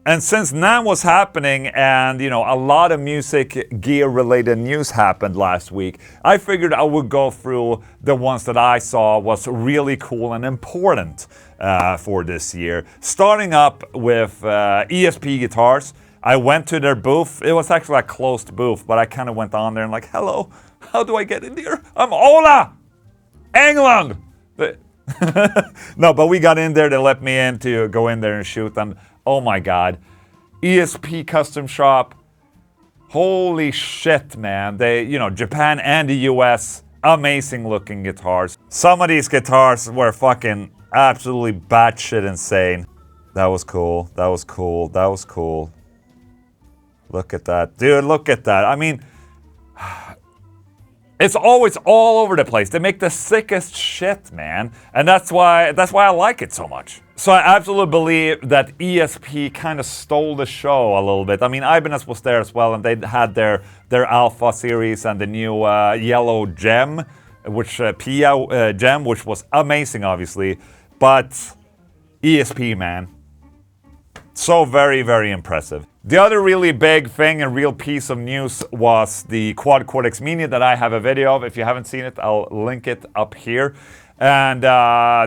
And since Namm was happening and, you know, a lot of music gear related news happened last week, I figured I would go through the ones that I saw was really cool and important for this year. Starting up with ESP Guitars. I went to their booth. It was actually a closed booth, but I kind of went on there and like, hello, how do I get in there? I'm Ola! Englund! No, but we got in there. They let me in to go in there and shoot. And oh my god, ESP custom shop. Holy shit, man. They, you know, Japan and the US, amazing looking guitars. Some of these guitars were fucking absolutely batshit insane. That was cool. That was cool. That was cool. Look at that. Dude, look at that. I mean, it's always all over the place. They make the sickest shit, man. And that's why I like it so much. So I absolutely believe that ESP kind of stole the show a little bit. I mean, Ibanez was there as well, and they had their Alpha series and the new yellow gem, which Pia gem, which was amazing, obviously. But ESP, man, so very, very impressive. The other really big thing and real piece of news was the Quad Cortex Mini that I have a video of. If you haven't seen it, I'll link it up here. And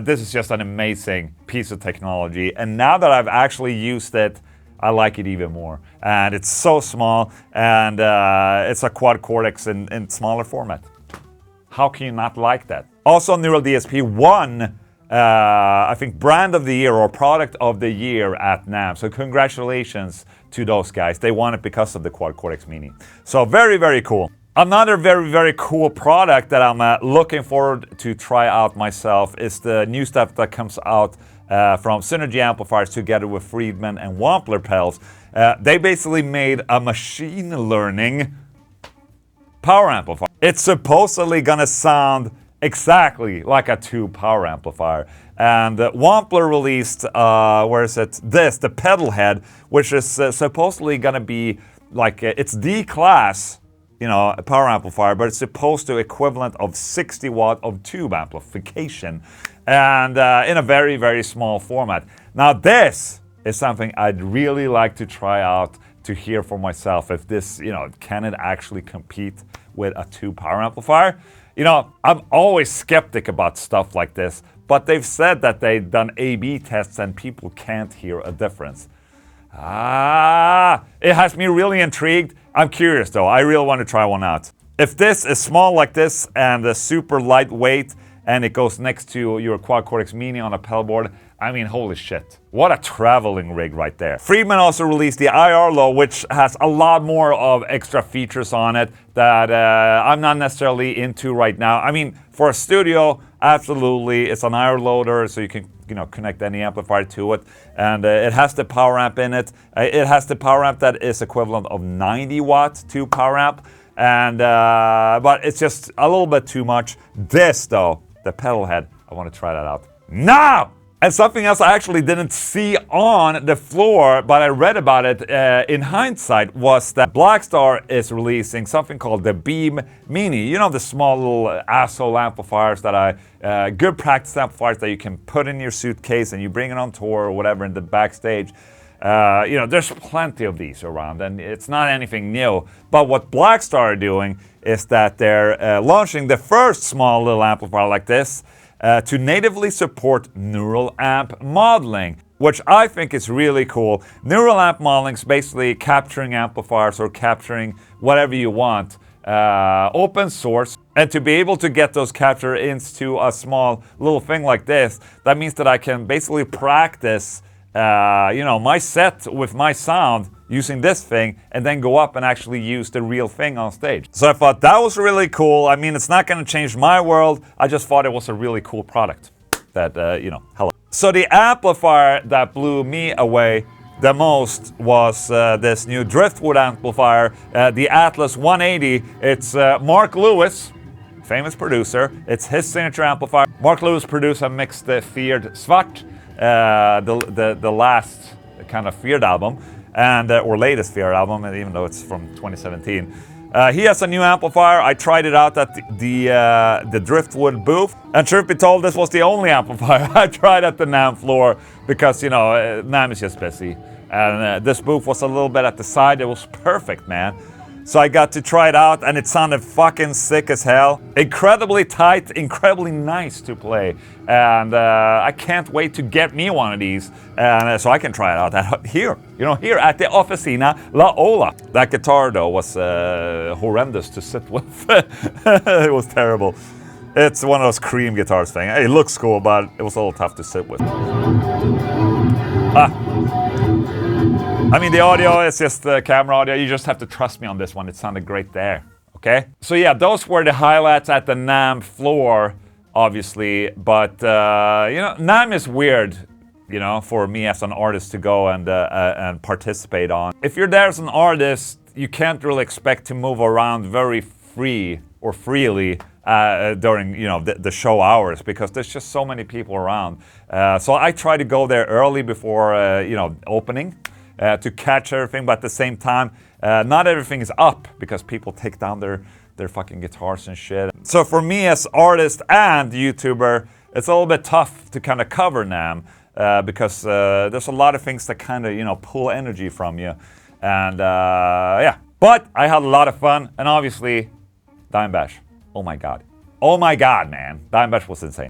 this is just an amazing piece of technology. And now that I've actually used it, I like it even more. And it's so small, and it's a Quad Cortex in smaller format. How can you not like that? Also, Neural DSP won I think brand of the year or product of the year at Namm. So congratulations to those guys. They won it because of the Quad Cortex Mini. So very, very cool. Another very, very cool product that I'm looking forward to try out myself is the new stuff that comes out from Synergy Amplifiers together with Friedman and Wampler pedals. They basically made a machine learning power amplifier. It's supposedly gonna sound exactly like a tube power amplifier. And Wampler released, the pedal head, which is supposedly gonna be like, it's D-class, you know, a power amplifier, but it's supposed to equivalent of 60 watt of tube amplification, and in a very, very small format. Now this is something I'd really like to try out to hear for myself, if this, you know, can it actually compete with a tube power amplifier? You know, I'm always skeptic about stuff like this, but they've said that they've done A/B tests and people can't hear a difference. It has me really intrigued. I'm curious though, I really want to try one out. If this is small like this and super lightweight and it goes next to your Quad Cortex Mini on a pedal board, I mean, holy shit. What a traveling rig right there. Friedman also released the IR Low, which has a lot more of extra features on it that I'm not necessarily into right now. I mean, for a studio, absolutely, it's an IR loader, so you can, you know, connect any amplifier to it. And it has the power amp in it. It has the power amp that is equivalent of 90 watt to power amp. And, but it's just a little bit too much. This though, the pedal head, I want to try that out now. And something else I actually didn't see on the floor, but I read about it in hindsight, was that Blackstar is releasing something called the Beam Mini. You know, the small little asshole amplifiers that good practice amplifiers that you can put in your suitcase and you bring it on tour or whatever in the backstage. You know, there's plenty of these around and it's not anything new. But what Blackstar are doing is that they're launching the first small little amplifier like this to natively support neural amp modeling, which I think is really cool. Neural amp modeling is basically capturing amplifiers or capturing whatever you want, open source, and to be able to get those capture into a small little thing like this, that means that I can basically practice you know, my set with my sound using this thing and then go up and actually use the real thing on stage. So I thought that was really cool. I mean, it's not going to change my world. I just thought it was a really cool product that, you know, hello. So the amplifier that blew me away the most was this new Driftwood amplifier, the Atlas 180. It's Mark Lewis, famous producer. It's his signature amplifier. Mark Lewis produced and mixed the Feared Svart, the last kind of Feared album, and or latest Feared album, even though it's from 2017. He has a new amplifier. I tried it out at the Driftwood booth, and truth be told, this was the only amplifier I tried at the Namm floor because, you know, Namm is just busy. And this booth was a little bit at the side. It was perfect, man. So I got to try it out, and it sounded fucking sick as hell. Incredibly tight, incredibly nice to play. And I can't wait to get me one of these, and so I can try it out here. You know, here at the Oficina La Ola. That guitar, though, was horrendous to sit with. It was terrible. It's one of those cream guitars thing. It looks cool, but it was a little tough to sit with. I mean, the audio is just the camera audio. You just have to trust me on this one. It sounded great there, okay? So yeah, those were the highlights at the Namm floor, obviously. But, you know, Namm is weird, you know, for me as an artist to go and participate on. If you're there as an artist, you can't really expect to move around very freely during, you know, the show hours, because there's just so many people around. So I try to go there early before, you know, opening. To catch everything, but at the same time, not everything is up because people take down their fucking guitars and shit. So for me as artist and YouTuber, it's a little bit tough to kind of cover Namm because there's a lot of things that kind of, you know, pull energy from you. And yeah, but I had a lot of fun, and obviously, Dimebag. Oh my god, man, Dimebag was insane.